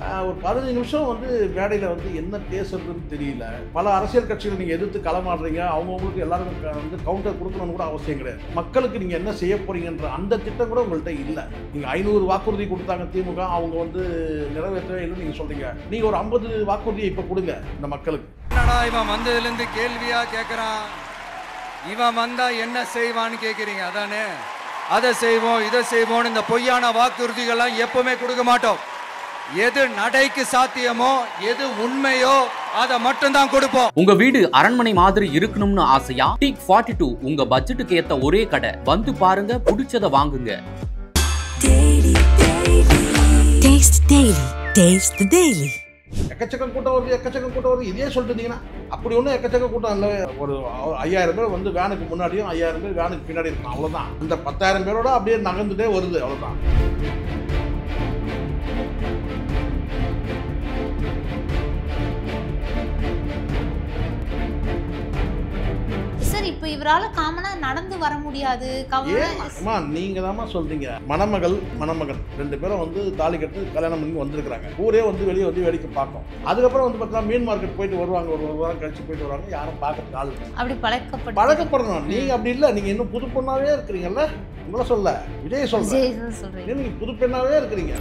ஒரு 15 நிமிஷம் வந்து மேடையில் வந்து என்ன பேசுறதுன்னு தெரியல. பல அரசியல் கட்சிகள் நீங்கள் எதிர்த்து களமாடுறீங்க. அவங்கவுங்களுக்கு எல்லாருக்கும் வந்து கவுண்டர் கொடுக்கணும்னு கூட அவசியம் கிடையாது. மக்களுக்கு நீங்கள் என்ன செய்ய போறீங்கன்ற அந்த திட்டம் கூட உங்கள்கிட்ட இல்லை. நீங்கள் 500 வாக்குறுதி கொடுத்தாங்க திமுக, அவங்க வந்து நிறைவேற்றவே இல்லைன்னு நீங்கள் சொல்றீங்க. நீங்கள் ஒரு 50 வாக்குறுதியை இப்போ கொடுங்க இந்த மக்களுக்கு. என்னடா இவன் வந்ததுலேருந்து கேள்வியா கேட்குறான், இவன் வந்தா என்ன செய்வான்னு கேட்குறீங்க அதானே? அதை செய்வோம் இதை செய்வோம் இந்த பொய்யான வாக்குறுதிகள்லாம் எப்பவுமே கொடுக்க மாட்டோம். எது நடைக்கு சாத்தியமோ எது உண்மையோ அதை மட்டும்தான் கொடுப்போம். உங்க வீடு அரண்மனை மாதிரி இருக்கணும்னு ஆசையா? டீக் 42 உங்க பட்ஜெட்டுக்கு ஏத்த ஒரே கடை. வந்து பாருங்க, பிடிச்சத வாங்குங்க. எக்கச்சக்கம் கூட்டம் வருது, எக்கச்சக்கம் கூட்டம் வருது, இதே சொல்லிட்டு இருந்தீங்கன்னா அப்படி ஒன்றும் எக்கச்சக்க கூட்டம் இல்லை. ஒரு 5000 பேர் வந்து வேனுக்கு முன்னாடியும் 5000 பேர் வேனுக்கு பின்னாடி இருக்கணும், அவ்வளோதான். அந்த 10,000 பேரோட அப்படியே நகர்ந்துட்டே வருது, அவ்வளோதான். இப்போ இவரால காமனா நடந்து வர முடியாது. நீங்க தான் சொல்றீங்க. மணமகள் மணமகன் 2 பேரும் வந்து தாலி கட்டு கல்யாணம் பண்ணி வந்திருக்காங்க. ஊரே வந்து வெளியே வந்து வேடிக்கை பார்க்கும். அதுக்கப்புறம் வந்து பார்த்தா மீன் மார்க்கெட் போயிட்டு வருவாங்க, ஒரு வாரம் கழிச்சு போயிட்டு வருவாங்க. யாரும் பார்க்கறதுக்கு ஆள் அப்படி பழக்கப்படணும். நீங்க அப்படி இல்லை, நீங்க இன்னும் புது பொண்ணாவே இருக்கிறீங்கல்ல. உங்களை சொல்ல விஜய் சொல்றேன், நீங்க புது பெண்ணாவே இருக்கிறீங்க.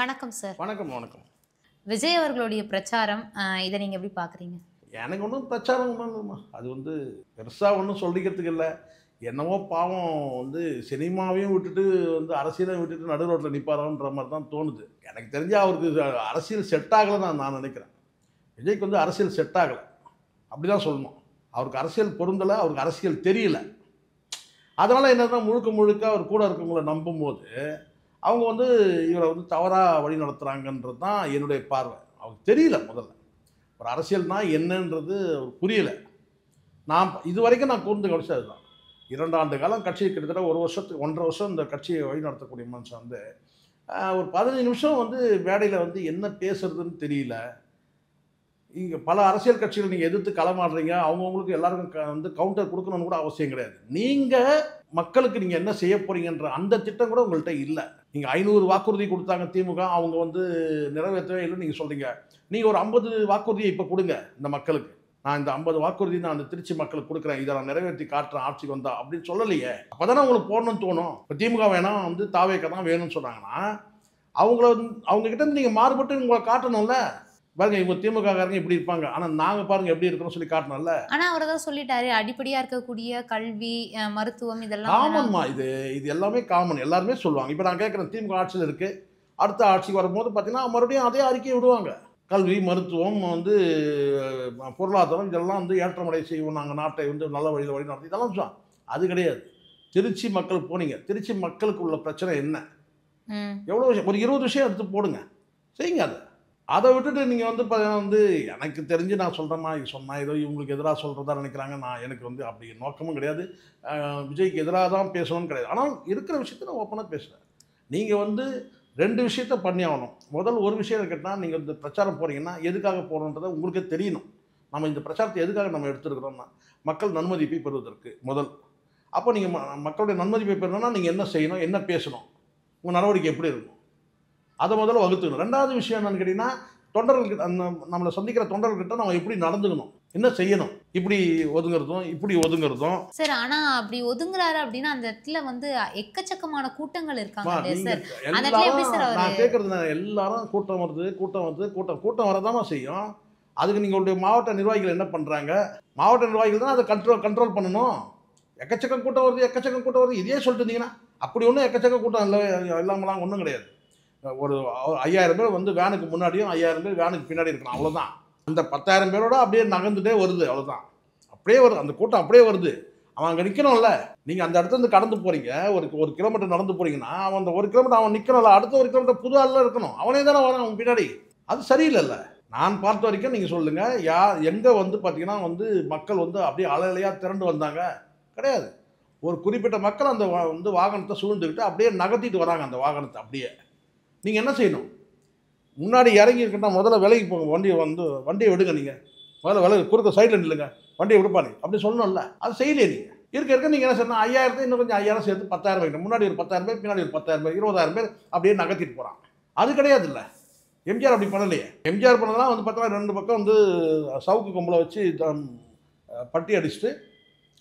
வணக்கம் சார். வணக்கம் வணக்கம். விஜய் அவர்களுடைய பிரச்சாரம், இதை நீங்கள் எப்படி பார்க்குறீங்க? எனக்கு ஒன்றும் பிரச்சாரம் ஒன்றும் அது வந்து பெருசாக ஒன்றும் சொல்லிக்கிறதுக்கு இல்லை. என்னவோ பாவம் வந்து சினிமாவையும் விட்டுட்டு வந்து அரசியலையும் விட்டுட்டு நடு ரோட்டில் நிற்பாரோன்ற மாதிரி தான் தோணுது. எனக்கு தெரிஞ்சு அவருக்கு அரசியல் செட் ஆகலை தான் நான் நினைக்கிறேன். விஜய்க்கு வந்து அரசியல் செட் ஆகலை, அப்படி தான் சொல்லணும். அவருக்கு அரசியல் பொருந்தலை, அவருக்கு அரசியல் தெரியல. அதனால் என்னன்னா முழுக்க முழுக்க அவர் கூட இருக்கவங்கள நம்பும்போது அவங்க வந்து இவரை வந்து தவறாக வழி நடத்துகிறாங்கன்றது தான் என்னுடைய பார்வை. அவருக்கு தெரியல, முதல்ல ஒரு அரசியல்னா என்னன்றது அவருக்கு புரியலை. நான் இது வரைக்கும் நான் கூர்ந்து கவனிச்சது அதுதான். 2 ஆண்டு காலம் கட்சி, கிட்டத்தட்ட 1 வருஷத்துக்கு 1.5 வருஷம் இந்த கட்சியை வழி நடத்தக்கூடிய மனுஷன் வந்து ஒரு 15 நிமிஷம் வந்து மேடையில் வந்து என்ன பேசுறதுன்னு தெரியல. இங்கே பல அரசியல் கட்சிகள் நீங்கள் எதிர்த்து களமாடுறீங்க. அவங்கவுங்களுக்கு எல்லாருக்கும் வந்து கவுண்டர் கொடுக்கணும்னு கூட அவசியம் கிடையாது. நீங்கள் மக்களுக்கு நீங்கள் என்ன செய்ய போறீங்கன்ற அந்த திட்டம் கூட உங்கள்கிட்ட இல்லை. நீங்கள் 500 வாக்குறுதி கொடுத்தாங்க திமுக, அவங்க வந்து நிறைவேற்றவே இல்லைன்னு நீங்கள் சொல்கிறீங்க. நீங்கள் ஒரு 50 வாக்குறுதியை இப்போ கொடுங்க இந்த மக்களுக்கு. நான் இந்த 50 வாக்குறுதி நான் அந்த திருச்சி மக்களுக்கு கொடுக்குறேன், இதை நான் நிறைவேற்றி காட்டுறேன் ஆட்சிக்கு வந்தா அப்படின்னு சொல்லலையே. அப்போ தானே உங்களுக்கு போடணும்னு தோணும். இப்போ திமுக வேணாம், வந்து தாவேக்க தான் வேணும்னு சொன்னாங்கன்னா அவங்கள அவங்ககிட்ட நீங்கள் மாறுபட்டு உங்களை காட்டணும்ல. பாருங்க, இவங்க திமுககாரங்க இப்படி இருப்பாங்க, ஆனால் நாங்கள் பாருங்க எப்படி இருக்கணும்னு சொல்லி காட்டணும்ல. ஆனால் அவர் தான் சொல்லிட்டாரு, அடிப்படையாக இருக்கக்கூடிய கல்வி, மருத்துவம் இதெல்லாம் காமன்மா. இது எல்லாமே காமன், எல்லாருமே சொல்லுவாங்க. இப்போ நான் கேட்குறேன், திமுக ஆட்சியில் இருக்குது, அடுத்த ஆட்சிக்கு வரும்போது பார்த்தீங்கன்னா மறுபடியும் அதே அறிக்கையை விடுவாங்க. கல்வி, மருத்துவம், வந்து பொருளாதாரம், இதெல்லாம் வந்து ஏற்றமடை செய்வோம், நாங்கள் நாட்டை வந்து நல்ல வழியில் வழி நடத்தி இதெல்லாம் சொல்லுவாங்க. அது கிடையாது. திருச்சி மக்கள் போனீங்க, திருச்சி மக்களுக்கு உள்ள பிரச்சனை என்ன, எவ்வளோ விஷயம், ஒரு 20 விஷயம் எடுத்து போடுங்க, செய்யுங்க. அதை விட்டுட்டு நீங்கள் வந்து வந்து எனக்கு தெரிஞ்சு நான் சொல்கிறேம்மா, இது சொன்னால் ஏதோ இவங்களுக்கு எதிராக சொல்கிறதா நினைக்கிறாங்க. எனக்கு வந்து அப்படி நோக்கமும் கிடையாது. விஜய்க்கு எதிராக தான் பேசணும்னு கிடையாது. ஆனால் இருக்கிற விஷயத்த நான் ஓப்பனாக பேசுகிறேன். நீங்கள் வந்து 2 விஷயத்த பண்ணி ஆகணும். முதல் ஒரு விஷயம் கேட்டால், நீங்கள் இந்த பிரச்சாரம் போகிறீங்கன்னா எதுக்காக போகிறோன்றதை உங்களுக்கே தெரியணும். நம்ம இந்த பிரச்சாரத்தை எதுக்காக நம்ம எடுத்துருக்கிறோம்னா மக்கள் நன்மதிப்பை பெறுவதற்கு முதல். அப்போ நீங்கள் மக்களுடைய நன்மதிப்பை பெறணும்னா நீங்கள் என்ன செய்யணும், என்ன பேசணும், உங்கள் நடவடிக்கை எப்படி இருக்கும், அதை முதல்ல வகுத்துக்கணும். 2வது விஷயம் என்னன்னு கேட்டிங்கன்னா, தொண்டர்கள்கிட்ட, நம்மளை சந்திக்கிற தொண்டர்கள்கிட்ட நம்ம எப்படி நடந்துக்கணும், என்ன செய்யணும், இப்படி ஒதுங்குறதும் சார். ஆனா அப்படி ஒதுங்குறாரு அப்படின்னா அந்த இடத்துல வந்து எக்கச்சக்கமான கூட்டங்கள் இருக்காங்க சார். நான் கேட்கறது, எல்லாரும் கூட்டம் வரதாமா செய்யும். அதுக்கு நீங்களுடைய மாவட்ட நிர்வாகிகள் என்ன பண்றாங்க? மாவட்ட நிர்வாகிகள் தான் அதை கண்ட்ரோல் பண்ணணும். எக்கச்சக்கம் கூட்டம் வருது, இதே சொல்லிட்டு இருந்தீங்கன்னா அப்படி ஒன்றும் எக்கச்சக்க கூட்டம் இல்லை, இல்லாமலாம் ஒன்றும் கிடையாது. ஒரு 5000 பேர் வந்து வேனுக்கு முன்னாடியும் 5000 பேர் வேனுக்கு பின்னாடி இருக்கணும், அவ்வளோதான். அந்த 10,000 பேரோட அப்படியே நகர்ந்துட்டே வருது, அவ்வளோதான். அப்படியே வருது, அந்த கூட்டம் அப்படியே வருது. அவன் அங்கே நிற்கணும்ல. நீங்கள் அந்த இடத்துல இருந்து கடந்து போகிறீங்க, ஒரு கிலோமீட்டர் நடந்து போகிறீங்கன்னா அவன் அந்த 1 கிலோமீட்டர் அவன் நிற்கணும்ல. அடுத்த 1 கிலோமீட்டர் புது ஆள்லாம் இருக்கணும், அவனே தானே வரான் அவன் பின்னாடி. அது சரியில்லைல்ல. நான் பார்த்த வரைக்கும் நீங்கள் சொல்லுங்கள், எங்கே வந்து பார்த்தீங்கன்னா வந்து மக்கள் வந்து அப்படியே அலையாக திரண்டு வந்தாங்க கிடையாது. ஒரு குறிப்பிட்ட மக்கள் அந்த வந்து வாகனத்தை சூழ்ந்துக்கிட்டு அப்படியே நகர்த்திட்டு வராங்க அந்த வாகனத்தை. அப்படியே நீங்கள் என்ன செய்யணும், முன்னாடி இறங்கி இருக்கட்டா, முதல்ல விலைக்கு போங்க, வண்டியை விடுங்க. நீங்கள் முதல்ல குறுக்க சைடில் நில்லுங்க, வண்டியை விடுப்பானே அப்படி சொல்லணும்ல. அது செய்யலையே. நீங்கள் இருக்க நீங்கள் என்ன சொன்னால் 5000 இன்னும் கொஞ்சம் 5000 சேர்த்து 10000 வைக்கணும். முன்னாடி ஒரு 10000 பேர், பின்னாடி ஒரு 10000 பேர், 20000 பேர் அப்படியே நகர்த்திட்டு போகிறான். அது கிடையாது இல்லை. எம்ஜிஆர் அப்படி பண்ணலையே. எம்ஜிஆர் பண்ணதெல்லாம் வந்து பார்த்தா 2 பக்கம் வந்து சவுக்கு கொம்பளை வச்சு பட்டி அடிச்சுட்டு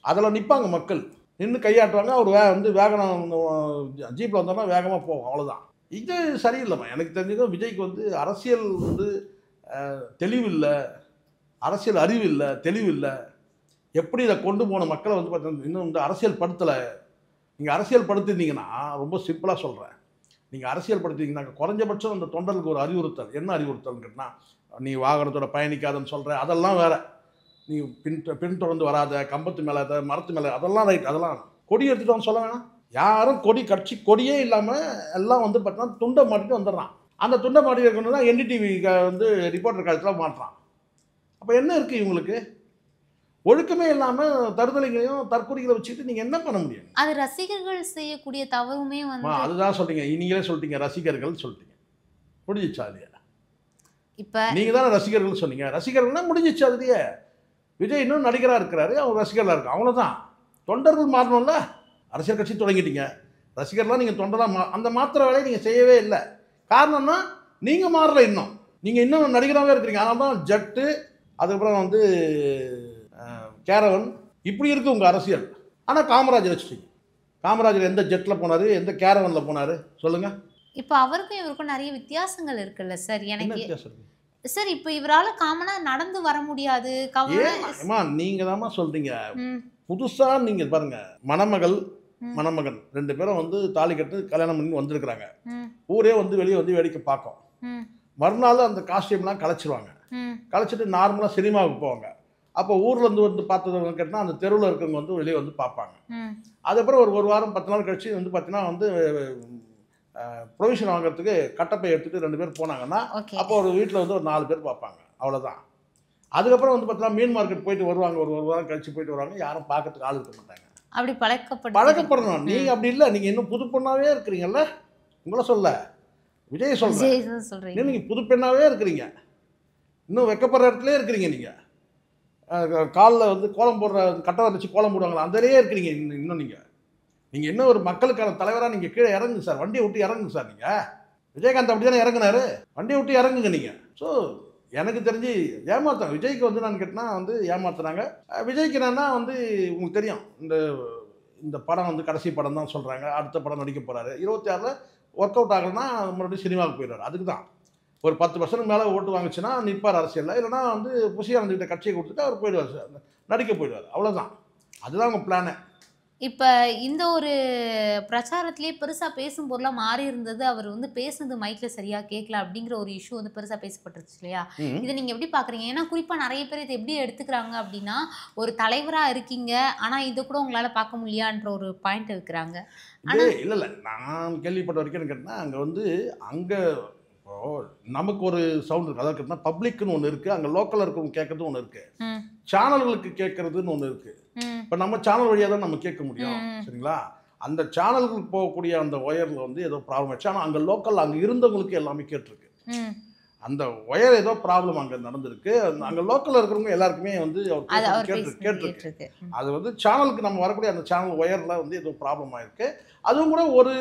அதில் நிற்பாங்க மக்கள். நின்று கையாட்டுவாங்க. அவர் வந்து வேகனம் ஜீப்பில் வந்தோம்னா வேகமாக போகும். அவ்வளோதான். இது சரியில்லைம்மா. எனக்கு தெரிஞ்சது விஜய்க்கு வந்து அரசியல் வந்து தெளிவு இல்லை, அரசியல் அறிவு இல்லை, தெளிவு இல்லை. எப்படி இதை கொண்டு போன மக்களை வந்து பார்த்தீங்கன்னா இன்னும் வந்து அரசியல் படுத்தலை. நீங்கள் அரசியல் படுத்திருந்தீங்கன்னா, ரொம்ப சிம்பிளாக சொல்கிறேன், நீங்கள் அரசியல் படுத்திங்கன்னா குறைஞ்சபட்சம் அந்த தொண்டர்களுக்கு ஒரு அறிவுறுத்தல். என்ன அறிவுறுத்தல்னு கேட்டால், நீ வாகனத்தோட பயணிக்காதன்னு சொல்கிற, அதெல்லாம் வேற. நீ பின்தொடர்ந்து வராத, கம்பத்து மேலே, மரத்து மேலே, அதெல்லாம் ரைட். அதெல்லாம் கொடி எடுத்துகிட்டு வந்து சொல்ல வேணாம். யாரும் கட்சி கொடியே இல்லாமல் எல்லாம் வந்து பார்த்தீங்கன்னா துண்டை மாட்டிட்டு வந்துடுறான். அந்த துண்டை மாட்டி இருக்கணும் தான் NDTV வந்து ரிப்போர்ட்டர் காலத்தில் மாட்டுறான். அப்போ என்ன இருக்குது இவங்களுக்கு? ஒழுக்கமே இல்லாமல் தருதலைகளையும் தற்கொலைகளை வச்சுக்கிட்டு நீங்கள் என்ன பண்ண முடியும்? அது ரசிகர்கள் செய்யக்கூடிய தவறுமே வந்து அதுதான் சொல்றீங்க. நீங்களே சொல்லிட்டீங்க, ரசிகர்கள் சொல்லிட்டீங்க. முடிஞ்சிச்சா இல்லையா? இப்போ நீங்கள் தானே ரசிகர்கள் சொன்னீங்க. ரசிகர்கள்னா முடிஞ்சிச்சு. அதுலேயே விஜய் இன்னும் நடிகராக இருக்கிறாரு, அவங்க ரசிகர்களாக இருக்கு. அவ்வளோதான். தொண்டர்கள் மாறணும்ல. அரசியல் கட்சி தொடங்கிட்டீங்க, ரசிகர்லாம் நீங்கள் தொண்டராக அந்த மாத்திர வேலையை நீங்கள் செய்யவே இல்லை. காரணம்னா நீங்கள் மாறல. நீங்கள் இன்னும் நடிகராகவே இருக்கிறீங்க. அதனால தான் ஜட்டு, அதுக்கப்புறம் வந்து கேரவன், இப்படி இருக்குது உங்கள் அரசியல். ஆனால் காமராஜர் வச்சுட்டீங்க. காமராஜர் எந்த ஜெட்டில் போனார், எந்த கேரவனில் போனார் சொல்லுங்கள்? இப்போ அவருக்கும் இவருக்கும் நிறைய வித்தியாசங்கள் இருக்குல்ல சார். எனக்கு வித்தியாசம் சார் இப்போ இவரால் காமனாக நடந்து வர முடியாது. ஏமா நீங்கள் தாம்மா சொல்கிறீங்க. புதுசாக நீங்கள் பாருங்கள், மணமகள் மணமகன் 2 பேரும் வந்து தாலி கட்டு கல்யாணம் பண்ணி வந்திருக்கிறாங்க. ஊரே வந்து வெளியே வந்து வேடிக்கை பார்க்கும். மறுநாள் அந்த காஸ்டியூம்லாம் கலைச்சிருவாங்க. கலைச்சிட்டு நார்மலாக சினிமாவுக்கு போவாங்க. அப்போ ஊர்லேருந்து வந்து பார்த்தவங்க கேட்டால் அந்த தெருவில் இருக்கிறவங்க வந்து வெளியே வந்து பார்ப்பாங்க. அதுக்கப்புறம் ஒரு வாரம் 10 நாள் கழிச்சு வந்து பார்த்தீங்கன்னா வந்து ப்ரொவிஷன் வாங்குறதுக்கு கட்டப்பை எடுத்துகிட்டு 2 பேர் போனாங்கன்னா அப்போ ஒரு வீட்டில் வந்து ஒரு 4 பேர் பார்ப்பாங்க. அவ்வளோதான். அதுக்கப்புறம் வந்து பார்த்தீங்கன்னா மீன் மார்க்கெட் போயிட்டு வருவாங்க. ஒரு வாரம் கழிச்சு போயிட்டு வருவாங்க. யாரும் பார்க்கறதுக்கு ஆள் இருக்க மாட்டாங்க. அப்படி பழக்கப்படணும். நீங்கள் அப்படி இல்லை. நீங்கள் இன்னும் புது பெண்ணாகவே இருக்கிறீங்கல்ல. உங்களை சொல்ல விஜய் சொல்கிறேன். நீங்கள் புது பெண்ணாகவே இருக்கிறீங்க. இன்னும் வெக்கப்படுற இடத்துலேயே இருக்கிறீங்க. நீங்கள் காலில் வந்து கோலம் போடுற கட்டை வச்சு கோலம் போடுவாங்களா, அதிலேயே இருக்கிறீங்க. இன்னும் நீங்கள் இன்னும் ஒரு மக்களுக்கான தலைவராக நீங்கள் கீழே இறங்குங்க சார். வண்டியை விட்டு இறங்குங்க சார். நீங்கள் விஜயகாந்த் அப்படி தானே இறங்குனாரு. வண்டியை விட்டு இறங்குங்க நீங்கள். ஸோ எனக்கு தெரிஞ்சு ஏமாத்துறாங்க. விஜய்க்கு வந்து நான் கேட்டேன்னா வந்து ஏமாத்துறாங்க. விஜய்க்கு என்னன்னா வந்து உங்களுக்கு தெரியும், இந்த படம் வந்து கடைசி படம் தான் சொல்கிறாங்க. அடுத்த படம் நடிக்க போகிறாரு. 26ல் ஒர்க் அவுட் ஆகலைன்னா மறுபடியும் சினிமாவுக்கு போயிடுவார். அதுக்கு தான் ஒரு 10% மேலே ஓட்டு வாங்கிச்சுன்னா நிற்பார் அரசியலில். இல்லைனா வந்து புசியானந்துக்கிட்ட கட்சியை கொடுத்துட்டு அவர் போயிடுவார் சார், நடிக்க போயிடுவார். அவ்வளோதான். அதுதான் அவங்க பிளானே. இப்போ இந்த ஒரு பிரச்சாரத்திலே பெருசாக பேசும் பொருளாக மாறி இருந்தது. அவர் வந்து பேசுனது மைக்கில் சரியாக கேட்கல அப்படிங்கிற ஒரு இஷ்யூ வந்து பெருசாக பேசப்பட்டுருச்சு இல்லையா? இதை நீங்கள் எப்படி பார்க்குறீங்க? ஏன்னா குறிப்பாக நிறைய பேர் இதை எப்படி எடுத்துக்கிறாங்க அப்படின்னா, ஒரு தலைவராக இருக்கீங்க ஆனால் இதை கூட உங்களால் பார்க்க முடியான்ற ஒரு பாயிண்ட் இருக்கிறாங்க. ஆனால் இல்லை நான் கேள்விப்பட்ட வரைக்கும் கேட்டேன்னா அங்கே நமக்கு ஒரு சவுண்ட் இருக்குது. அதாவது கேட்டால் பப்ளிக்னு ஒன்று இருக்குது, அங்கே லோக்கலில் இருக்கிறவங்க கேட்கறது ஒன்று இருக்குது, சேனல்களுக்கு கேட்கறதுன்னு ஒன்று இருக்குது. இப்போ நம்ம சேனல் வழியாக தான் நம்ம கேட்க முடியும். சரிங்களா? அந்த சேனல்களுக்கு போகக்கூடிய அந்த ஒயரில் வந்து ஏதோ ப்ராப்ளம் ஆச்சு. ஆனால் அங்கே லோக்கல் அங்கே இருந்தவங்களுக்கு எல்லாமே கேட்டிருக்கு. அந்த ஒயர் ஏதோ ப்ராப்ளம் அங்கே நடந்திருக்கு. அங்கே லோக்கலில் இருக்கிறவங்க எல்லாருக்குமே வந்து அவர் கேட்டிருக்கு. அது வந்து சேனலுக்கு நம்ம வரக்கூடிய அந்த சேனல் ஒயரில் வந்து ஏதோ ப்ராப்ளம் ஆகிருக்கு. அதுவும் கூட ஒரு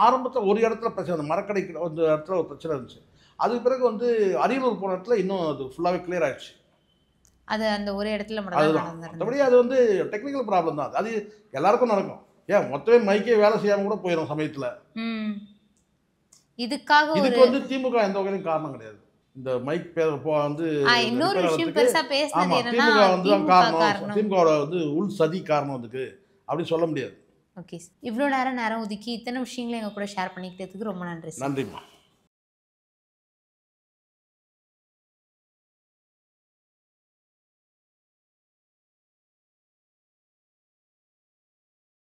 ஆரம்பத்தில் ஒரு இடத்துல பிரச்சனை, அந்த மரக்கடைக்கு ஒரு இடத்துல ஒரு பிரச்சனை இருந்துச்சு. அதுக்கு பிறகு வந்து அரியலூர் போன இடத்துல இன்னும் அது ஃபுல்லாகவே கிளியர் ஆகிடுச்சு. அது அந்த ஒரு இடத்துல அதுதான். மற்றபடி அது வந்து டெக்னிக்கல் ப்ராப்ளம் தான். அது எல்லாருக்கும் நடக்கும். ஏன் மொத்தமே மைக்கே வேலை செய்யாமல் கூட போயிடும் சமயத்தில். இதுக்கு வந்து திமுக எந்த வகையிலும் காரணம் கிடையாது. இந்த மைக் வந்து இன்னொரு விஷயம் பெருசா பேசுனது என்னன்னா, திமுக வந்து காரணம், திமுக வந்து உள் சதி காரணம் அதுக்கு அப்படி சொல்ல முடியாது. ஓகே, இவ்வளோ நேரம் ஒதுக்கி இத்தனை விஷயங்களை எங்க கூட ஷேர் பண்ணிக்கிட்டதுக்கு ரொம்ப நன்றி. நன்றிம்மா.